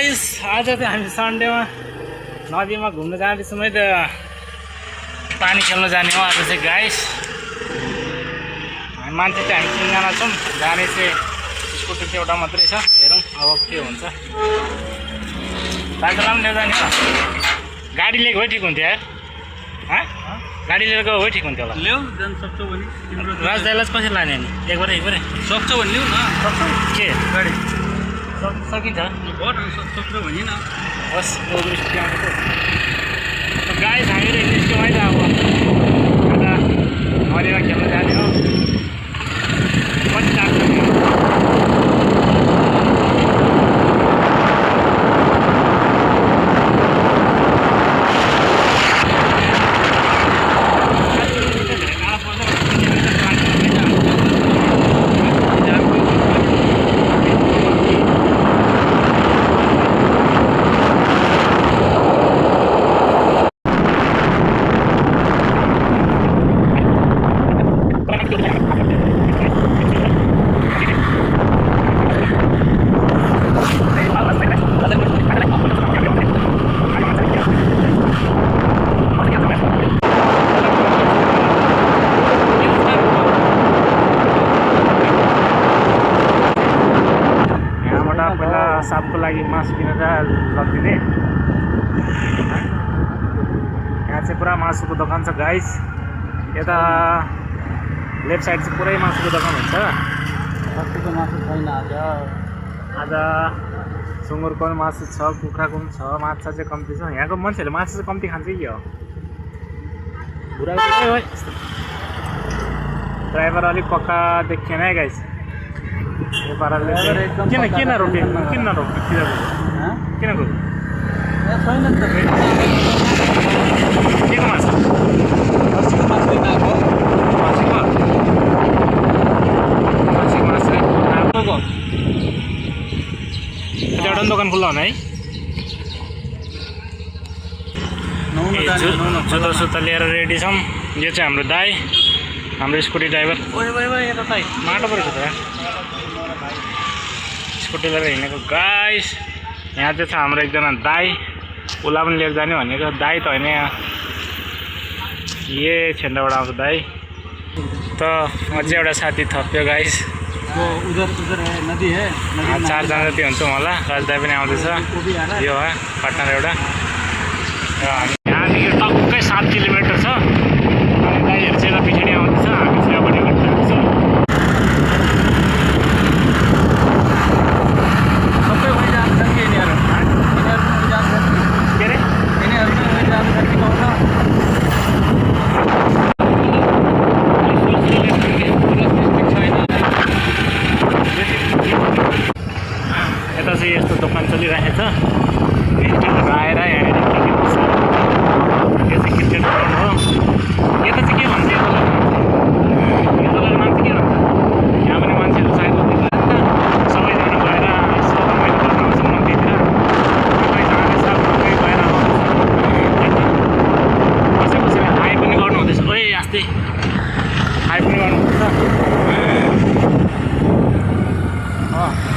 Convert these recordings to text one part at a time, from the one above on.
Guys आज चाहिँ हामी सन्डेमा नदीमा घुम्न जाँदैछौँ है त पानी खेल्न जाने हो आज चाहिँ गाइस हामी मान्छे चाहिँ हामी 3 जना छौँ जाने चाहिँ स्कुटी चाहिँ एउटा मात्रै छ हेरौँ अब के हुन्छ दाजुलाई पनि लिएर जाने हो गाडी लिएको भए ठिक हुन्थ्यो यार गाडी लिएर गयो भए ठिक हुन्थ्यो होला ल्याउ जान सक्छौ भने तिम्रो राजदाईलाई कसरी लाने नि एकबारै सक्छौ भने ल्याउ न सक्छौ के गाडी सकिन्छ सक्छौ भने न बस गाइस हामीले निस्क्यौँ है त अब अन्त नदीमा खेल्न जाने हो कति लाग्छ सापको लागि मासु किनेर लगिदिने यहाँ चाहिँ पुरा मासुको दोकान छ गाइस यता लेफ्ट साइड चाहिँ पुरै मासुको दोकान हुन्छ कतिको मासु छैन आज सुँगुरको पनि मासु छ कुखुराको पनि छ माछा चाहिँ कम्ती छ यहाँको मान्छेहरूले मासु चाहिँ कम्ती खान्छ कि हो ड्राइभर अलिक पक्का देखिएन है गाइस यो पाराले किन रोक्यो किन नरोक्यो किन गयो छैन नि त के को मासु खसीको मासु लिन आएको खसीको मासु एउटा दोकान खुल्ला होला है जुत्ता सुत्ता लिएर रेडी छौँ यो चाहिँ हाम्रो दाई हाम्रो स्कुटी ड्राइभर यता दाई माटो परेको छ स्कुटी लिएर हिँडेको गाइस यहाँ चाहिँ छ हाम्रो एकजना दाई उसलाई पनि लिएर जाने भनेको दाई त होइन यहाँ छेन्डाबाट आउँछ दाई त अझै एउटा साथी थप्यो गाइस उधर नदी है 4 जना जति हुन्छौँ होला राजदाई पनि आउँदैछ यो हो पार्टनर एउटा यहाँदेखि टक्कै 7 किलोमिटर छ अनि दाईहरू चाहिँ यता पछाडि आउँदैछ हामी चाहिँ अगाडि जाँदैछौँ यता चाहिँ यस्तो दोकान चलिरहेको छ आएर यहाँनिर यो चाहिँ क्रिकेट ग्राउन्ड हो यता चाहिँ के भन्छ यो जग्गा मान्छे के भन्छ यहाँ पनि मान्छेहरू सायद सबैजना भएर यसो रमाइलो गर्न आउँछ नदीतिर कोही जाँदैछ कोही भएर आउँछ कसैले हाई पनि गर्नु हुँदैछ ओइ आस्ते हाई पनि गर्नुहुँदैछ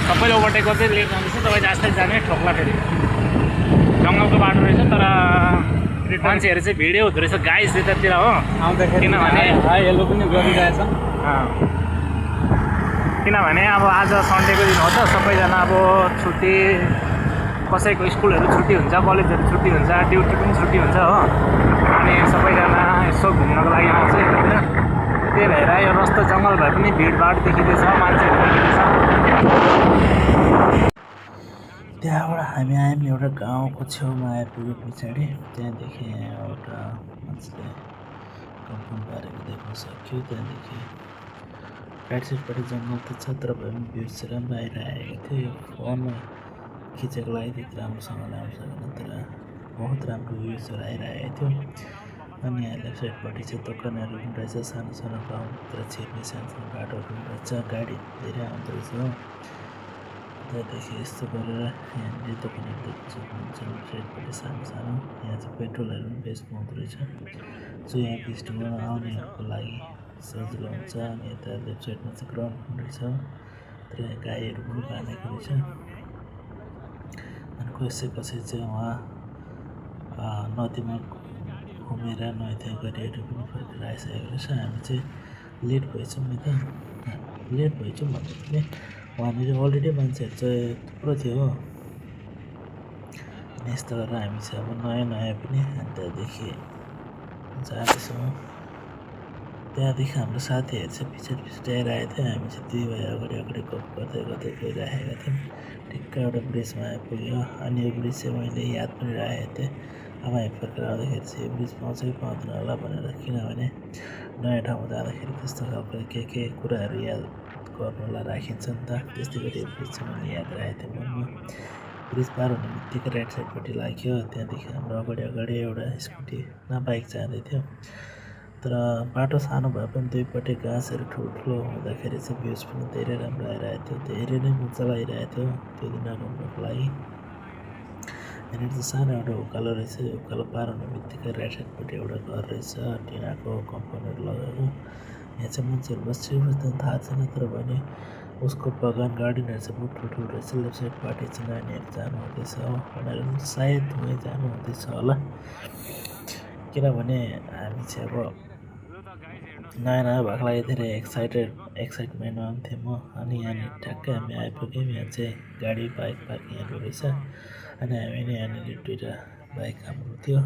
सबैले ओभरटेक गर्दै लिएर जाँदैछ तपाईँ आस्ते जाने ठोक्ला फेरि जङ्गलको बाटो रहेछ तर मान्छेहरू चाहिँ भिडै हुँदो रहेछ गाइस त्यतातिर हो आउँदाखेरि किनभने हेलो पनि गरिरहेछ किनभने अब आज सन्डेको दिन हो त सबैजना अब छुट्टी कसैको स्कुलहरू छुट्टी हुन्छ कलेजहरू छुट्टी हुन्छ ड्युटी पनि छुट्टी हुन्छ हो अनि सबैजना यसो घुम्नको लागि आउँछ यतातिर त्यही भएर यो रस्तो जङ्गल भए पनि भिडभाड देखिँदैछ मान्छेहरू देखिँदैछ त्यहाँबाट हामी आयौँ एउटा गाउँको छेउमा आइपुग्यो पछाडि त्यहाँदेखि एउटा मान्छेले कम्पाउन्ड पारेको देख्न सक्यो त्यहाँदेखि राइट साइडपट्टि जङ्गल त छ तर भए पनि भ्यू चाहिँ राम्रो आइरहेको थियो यो फोनमा खिचेको लागि त्यति राम्रोसँगले आउँछ भने तर बहुत राम्रो भ्यूजहरू आइरहेको थियो अनि यहाँ लेफ्ट साइडपट्टि चाहिँ दोकानहरू पनि रहेछ सानो सानो गाउँभित्र छिर्ने सानो सानो बाटोहरू पनि रहेछ गाडी धेरै आउँदो रहेछ हो त्यहाँदेखि यस्तो गरेर यहाँनिर दोकानहरू देख्न सक्नुहुन्छ लेफ्ट साइडपट्टि सानो सानो यहाँ चाहिँ पेट्रोलहरू पनि बेच्नु हुँदो रहेछ जो यहाँ भिजिटमा आउनेहरूको लागि सजिलो हुन्छ अनि यता लेफ्ट साइडमा चाहिँ ग्राउन्ड रहेछ तर यहाँ गाईहरू पनि बाँधेको रहेछ अनि गइसकेपछि चाहिँ उहाँ नदीमा घुमेर नुहाइधुवाइ गरेर पनि फर्केर आइसकेको रहेछ। हामी चाहिँ लेट भएछौँ नि त, लेट भएछौँ भन्दा पनि वहाँनिर अलरेडी मान्छेहरू चाहिँ थुप्रो थियो हो। अनि यस्तो गरेर हामी चाहिँ अब नयाँ पनि त्यहाँदेखि जाँदैछौँ। त्यहाँदेखि हाम्रो साथीहरू चाहिँ पछाडि आइरहेको थियो। हामी चाहिँ दुई भाइ अगाडि गफ गर्दै गइरहेका थियौँ। ठिक्क एउटा ब्रिजमा आइपुग्यो। अनि यो ब्रिज चाहिँ मैले याद पनि राखेको थिएँ। अब हामी फर्केर आउँदाखेरि चाहिँ यो ब्रिज पाउँछ कि पाउँदैन होला भनेर, किनभने नयाँ ठाउँमा जाँदाखेरि त्यस्तो खालको के कुराहरू याद गर्नुलाई राखिन्छ नि त। त्यस्तै गरी यो ब्रिज चाहिँ मैले याद राखेको थिएँ मनमा। ब्रिज पार हुने बित्तिकै राइट साइडपट्टि लाग्यो। त्यहाँदेखि हाम्रो अगाडि एउटा स्कुटीमा बाइक जाँदै थियो। तर बाटो सानो भए पनि दुईपट्टि घाँसहरू ठुल्ठुलो हुँदाखेरि चाहिँ भ्युज पनि धेरै राम्रो आइरहेको थियो, धेरै नै मजा लागिरहेको थियो त्यो दिन घुम्नुको लागि। यहाँनिर चाहिँ सानो एउटा उकालो रहेछ। उकालो पार हुने बित्तिकै राइट साइडपट्टि एउटा घर रहेछ, टिनाको कम्पाउन्डहरू लगाएको। यहाँ चाहिँ मान्छेहरू बस्छन् थाहा छैन, तर भने उसको बगान गार्डनहरू चाहिँ बहुत ठुल्ठुलो रहेछ। लेफ्ट साइडपट्टि चाहिँ नानीहरू जानु हुँदैछ, उनीहरू सायद वहीँ जानु हुँदैछ होला, किनभने हामी चाहिँ अब नयाँ भएको लागि धेरै एक्साइटमेन्टमा पनि थिएँ म। अनि यहाँनिर ठ्याक्कै हामी आइपुग्यौँ। यहाँ चाहिँ गाडी बाइक पार्किङहरू रहेछ। अनि हामी नै यहाँनिर दुईवटा बाइक हाम्रो थियो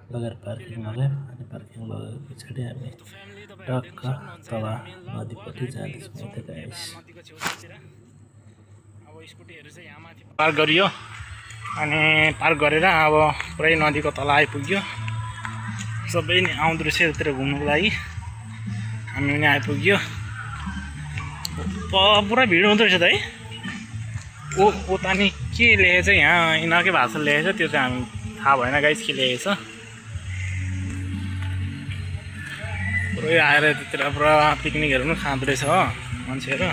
लगेर पार्किङ लगायौँ। अनि पार्किङ लगाएको पछाडि हामी टक्क तल नदीपट्टि जाँदैछौँ। यता गाइस पार गरियो। अनि पार गरेर अब पुरै नदीको तल आइपुग्यो। सबै नै आउँदो रहेछ यतातिर घुम्नुको लागि। हामी पनि आइपुग्यो। पुरा भिड हुँदो रहेछ त है। उता नि के लेखेको छ यहाँ, यिनीहरूकै भाषा लेखेको छ, त्यो चाहिँ हामी थाहा भएन गाइस के लेखेको छ। पुरै आएर त्यतिर पुरा पिकनिकहरू पनि खाँदो रहेछ हो मान्छेहरू।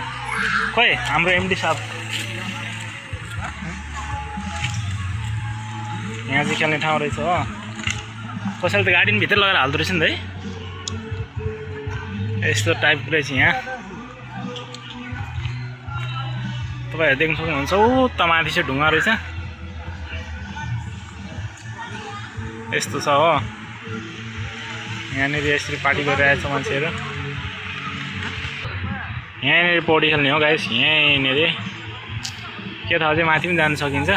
खोइ हाम्रो एमडी साहब यहाँ चाहिँ खेल्ने ठाउँ रहेछ हो। कसैले त गाडी पनि भित्र लगेर हाल्दो रहेछ नि त है। यस्तो टाइपको रहेछ यहाँ। तपाईँहरू देख्न सक्नुहुन्छ उता माथि चाहिँ ढुङ्गा रहेछ। यस्तो छ हो। यहाँनिर यसरी पार्टी गरिरहेछ मान्छेहरू। यहाँनिर पौडी खेल्ने हो गाइस। यहाँनिर के थाहा चाहिँ माथि पनि जान सकिन्छ।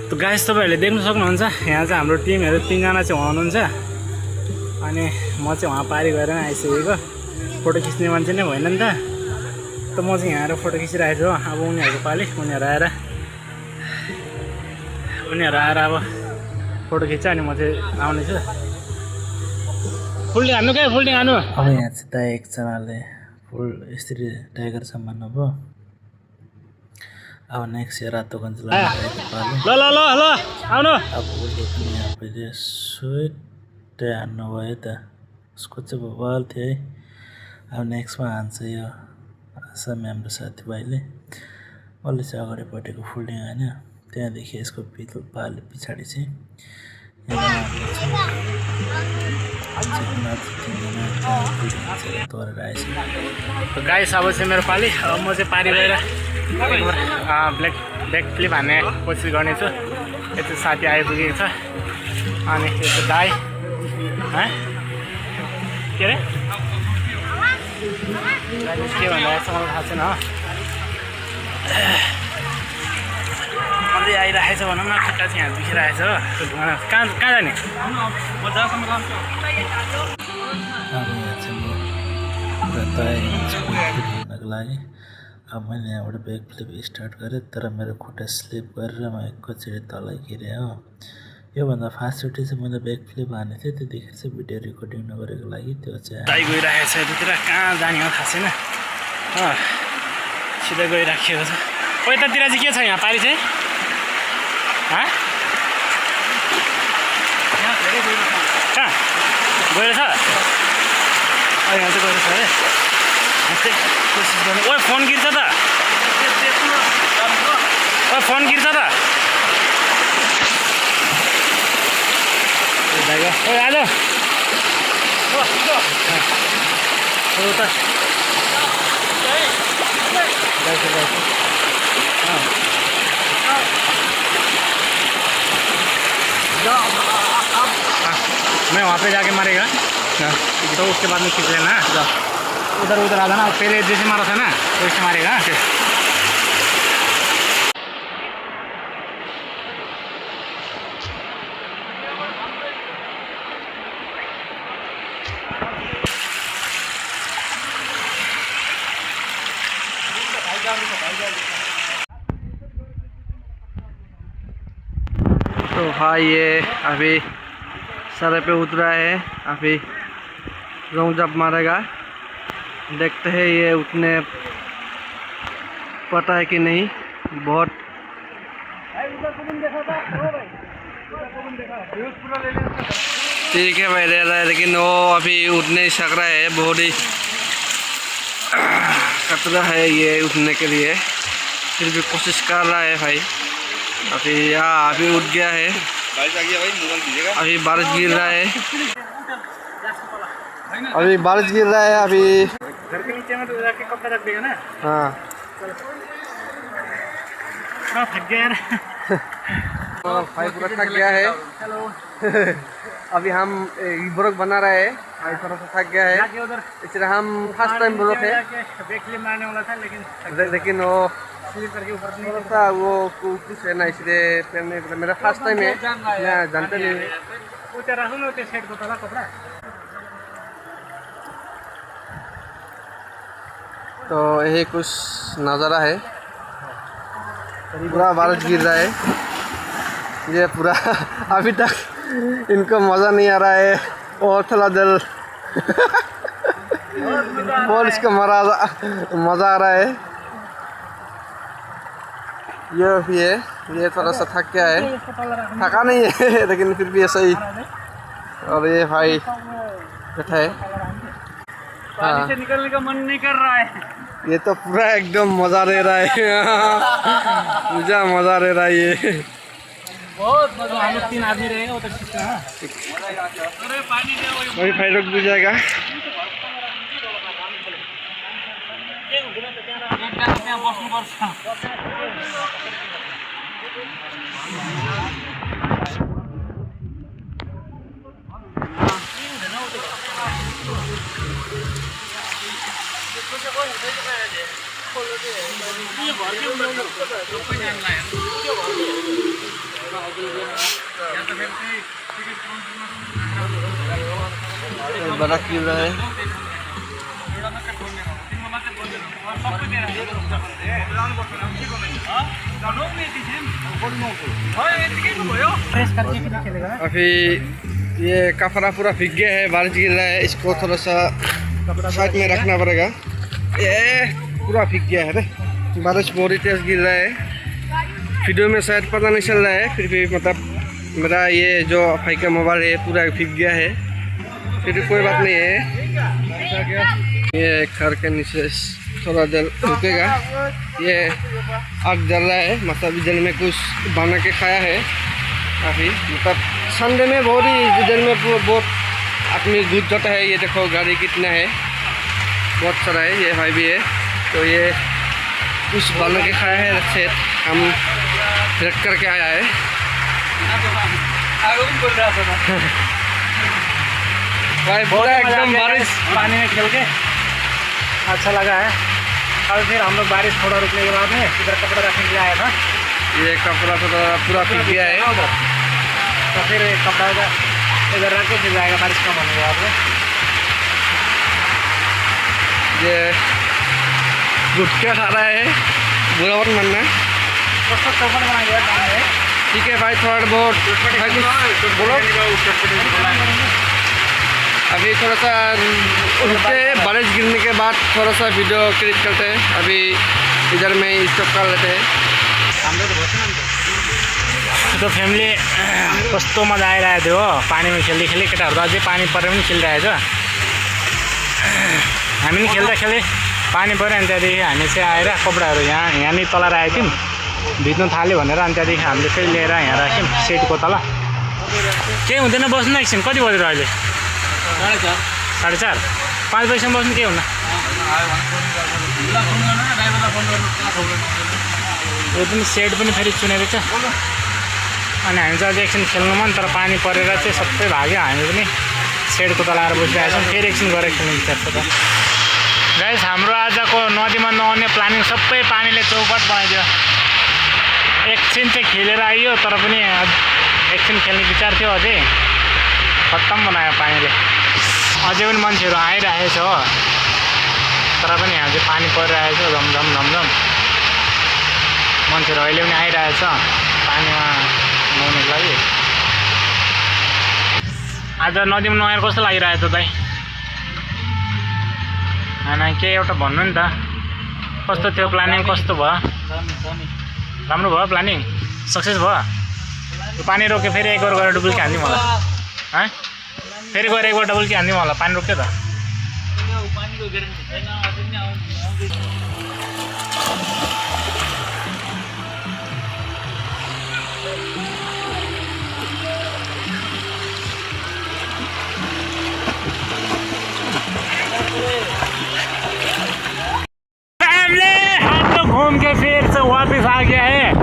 त गाइस तपाईँहरूले देख्न सक्नुहुन्छ यहाँ चाहिँ हाम्रो टिमहरू 3 जना चाहिँ उहाँ हुनुहुन्छ। अनि म चाहिँ उहाँ पारी गएर आइसकेको। फोटो खिच्ने मान्छे नै भएन नि त म चाहिँ यहाँ आएर फोटो खिचिरहेको छु। अब उनीहरूको पाली उनीहरू आएर अब फोटो खिच्छ। अनि म चाहिँ आउनेछु। फुल्डिङ हान्नु क्या, फुल्डिङ हान्नु। अब यहाँ चाहिँ त एकजनाले फुल यसरी टाइगर सम्मान भयो। अब नेक्स्ट यो रातो गन्ज ल आउनु। अब उसले पनि यहाँ पहिले स्विटै हान्नु भयो त, उसको चाहिँ बवाल थियो है। अब नेक्स्टमा हान्छ यो आसामी हाम्रो साथीभाइले। उसले चाहिँ अगाडिपट्टिको फुल्डिङ हान्यो। त्यहाँदेखि यसको पाले पछाडि चाहिँ गाइस अब चाहिँ मेरो पाली। अब म चाहिँ पारी गएर ब्याक फ्लिप हान्ने कोसिस गर्नेछु। यस्तो साथी आइपुगेको छ। अनि यस्तो दाई के अरे के भन्दा मलाई थाहा छैन हो। अझै आइरहेको छ भनौँ न। खुट्टा चाहिँ यहाँ दुखिरहेको छ हो। कहाँ जाने? लागि अब मैले यहाँबाट ब्याक फ्लिप स्टार्ट गरेँ, तर मेरो खुट्टा स्लिप गरेर म एकैचोटि तल गिरेँ हो। योभन्दा फास्टचोटि चाहिँ मैले ब्याक फ्लिप हानेको थिएँ। त्यतिखेर चाहिँ भिडियो रेकर्डिङ नगरेको लागि त्यो चाहिँ दाइ गइरहेको छ यतातिर। कहाँ जाने हो थाहा छैन। सिधै गइराखेको छ। यतातिर चाहिँ के छ यहाँ पारी चाहिँ? कहाँ गएर छ? यहाँ चाहिँ गएर छ अरे। कोसिस गर्ने। ओ फोन गिर्छ त। फोन गिर्छ त। जाएगा। ओए आ जाओ उतर मैं वहाँ पे जाके मारेगा तो उसके बाद में खींच लेना। उधर उधर आ जाना, पहले जैसे मारा था ना वैसे मारेगा। तो हाँ, ये अभी सर पे उतरा है, अभी लॉन्ग जंप मारेगा। देखते हैं ये उतने पता है कि नहीं। बहुत ठीक है भाई, ले रहा है, लेकिन वो अभी उठ नहीं सक रहा है। बहुत ही खतरा है ये उठने के लिए, फिर भी कोशिश कर रहा है भाई। अभी उठ गया है। बारिश आ गया भाई, मोबाइल दीजिएगा। अभी बारिश गिर रहा है, अभी बारिश गिर रहा है। अभी घर के नीचे में तो जाके कपड़ा रख देगा ना। हाँ थक गया यार। भाई पूरा थक गया है। अभी हम ब्लॉग बना रहे हैं, भाई थोड़ा सा थक गया है, इसलिए हम फर्स्ट टाइम ब्लॉग है। मारने वाला था लेकिन वो स्लिप करके ऊपर थोड़ा सा वो कुछ है ना, इसलिए मेरा फर्स्ट टाइम है, मैं जानते नहीं। सेट को था कपड़ा। तो यही कुछ नज़ारा है, पूरा बारिश गिर रहा है ये पूरा। अभी तक इनको मज़ा नहीं आ रहा है, और थोड़ा देर और इसको मज़ा आ रहा है। ये थोड़ा सा थक गया है, थका नहीं है लेकिन फिर भी ऐसा ही। और ये भाई बैठा है। पानी से निकलने का मन नहीं कर रहा है। ये तो पूरा एकदम मज़ा ले रहा है। पूरा मज़ा ले रहा है ये, बहुत मजा। हम लोग 3 आदमी रहेंगे वो तो ठीक है। अरे पानी दे वही भाई रुक भी जाएगा। बड़ा क्यों रहा है। अभी ये कपड़ा पूरा भीग गया है, बारिश गिर रहा है, इसको थोड़ा सा साइड में रखना पड़ेगा। ये पूरा भीग गया है रे, बारिश बहुत ही तेज गिर रहा है। वीडियो में शायद पता नहीं चल रहा है, फिर भी मतलब मेरा ये जो भाई का मोबाइल है पूरा भीग गया है, फिर भी कोई बात नहीं है। ये घर के नीचे थोड़ा देर रुकेगा। ये आग जल रहा है, मतलब इधर में कुछ बना के खाया है। अभी मतलब संडे में बहुत ही इधर में बहुत आदमी घुस जाता है। ये देखो गाड़ी कितना है, बहुत सारा है। ये भाई भी है, तो ये कुछ बना के खाया है, रखे हम रख करके आया है। भाई पूरा एकदम बारिश पानी में खेल के अच्छा लगा है। कल फिर हम लोग बारिश थोड़ा रुकने के बाद में इधर कपड़ा रखने के लिए आया था। ये कपड़ा थोड़ा पूरा भीग गया है उधर, तो फिर कपड़ा इधर रख के फिर जाएगा, बारिश कम होने के बाद में। ये गुटखा खा रहा है, बुरा मत मानना। ठीक है भाई, थोड़ा बहुत बोलो। अभी थोड़ा सा रुकते हैं, बारिश गिरने के बाद थोड़ा सा वीडियो क्लिक करते हैं। अभी इधर में स्टॉप कर लेते हैं। तो फ्यामिली कस्तो मजा आइरहेको थियो हो, पानीमा खेल्दै खेल्दै। केटाहरू त अझै पानी परेर पनि खेलिरहेको छ। हामी पनि खेल्दा खेल्दै पानी पऱ्यो, अनि त्यहाँदेखि हामी चाहिँ आएर कपडाहरू यहाँनिर तल राखेको थियौँ, भिज्नु थाल्यो भनेर। अनि त्यहाँदेखि हामीले फेरि लिएर यहाँ राख्यौँ सेटको तल। केही हुँदैन बस्नु एकछिन कति बजेर अहिले 4:30 5 बजीसम्म बस्नु केही हुन्न यो पनि सेड पनि फेरि चुनेको छ अनि हामी चाहिँ अझै एकछिन खेल्नु मन तर पानी परेर चाहिँ सबै भाग्यो हामी पनि सेडको तल आएर बसिरहेको छौँ फेरि एकछिन गएर खेल्ने विचार छ त गाइस हाम्रो आजको नदीमा नआउने प्लानिङ सबै पानीले चौपट बनाइदियो एकछिन चाहिँ खेलेर आइयो तर पनि एकछिन खेल्ने विचार थियो अझै खत्तम बनायो पानीले अझै पनि मान्छेहरू आइरहेको छ हो तर पनि यहाँ चाहिँ पानी परिरहेको छ झमझम झमझम मान्छेहरू अहिले पनि आइरहेको छ पानीमा नुहाउनुको लागि आज नदीमा नुहाएर कस्तो लागिरहेको छ दाइ होइन के एउटा भन्नु नि त कस्तो थियो प्लानिङ कस्तो भयो राम्रो भयो प्लानिङ सक्सेस भयो पानी रोक्यो फेरि एक गएर डुबुल्की हान्दिउँ होला है फेरि गएर एकबाट डुबुल्की हान्दिउँ होला पानी रोक्यो त घूम के फिर से वापस आ गया है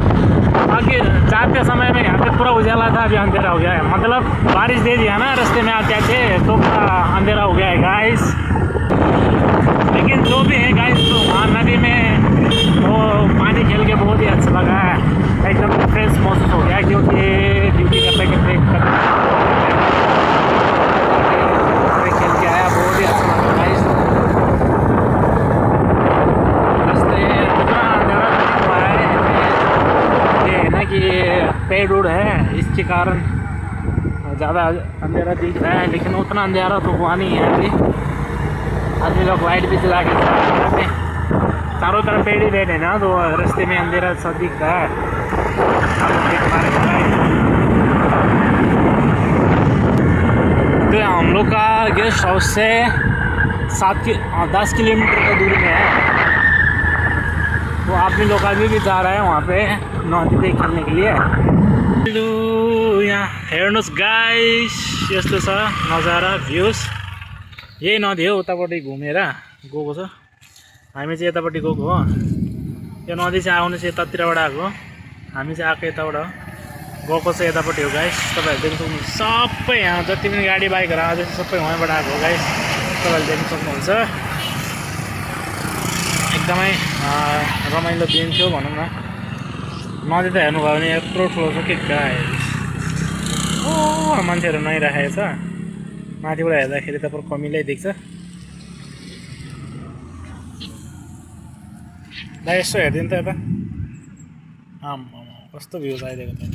बाकी जाते समय में यहाँ पे पूरा उजाला था अभी अंधेरा हो गया है मतलब बारिश दे दिया ना रास्ते में आते आते तो पूरा अंधेरा हो गया है गाइस लेकिन जो भी है गाइस तो वहाँ नदी में वो पानी खेल के बहुत ही अच्छा लगा है एकदम फ्रेश महसूस हो गया क्योंकि ड्यूटी करते करते खेल के आया बहुत ही अच्छा लगा गाइस कि पेड़ उड़ है इसके कारण ज़्यादा अंधेरा दिख रहा है लेकिन उतना अंधेरा तो हुआ नहीं है अभी आदमी लोग लाइट भी चला के चारों तरफ पेड़ ही पेड़ है ना तो रास्ते में अंधेरा सा दिख रहा है तो हम लोग का गेस्ट हाउस से 10 किलोमीटर का दूरी में है तो आप भी लोग अभी भी जा रहे हैं वहाँ पे नदी पे खेल्ने के लिए हेलो यहाँ हेर्नुहोस् गाइस यस्तो छ नजारा भ्यूज यही नदी हो उतापट्टि घुमेर गएको छ हामी चाहिँ यतापट्टि गएको हो यो नदी चाहिँ आउनु चाहिँ यतातिरबाट आएको हामी चाहिँ आएको यताबाट गएको चाहिँ यतापट्टि हो गाइस तपाईँहरू देख्नु सक्नुहुन्छ सबै यहाँ जति पनि गाडी बाइकहरू आउँदैछ सबै वहीँबाट आएको हो गाइस तपाईँहरूले देख्नु सक्नुहुन्छ एकदमै रमाइलो दिन थियो भनौँ न नदी त हेर्नुभयो भने यत्रो ठुलो छ के गाइस ओ मान्छेहरू नुहाइराखेको छ माथिबाट हेर्दाखेरि त पुरा कमिलै देख्छ दा यसो हेरिदिनु त यता आम्मा कस्तो भ्यूज आइदिएको छ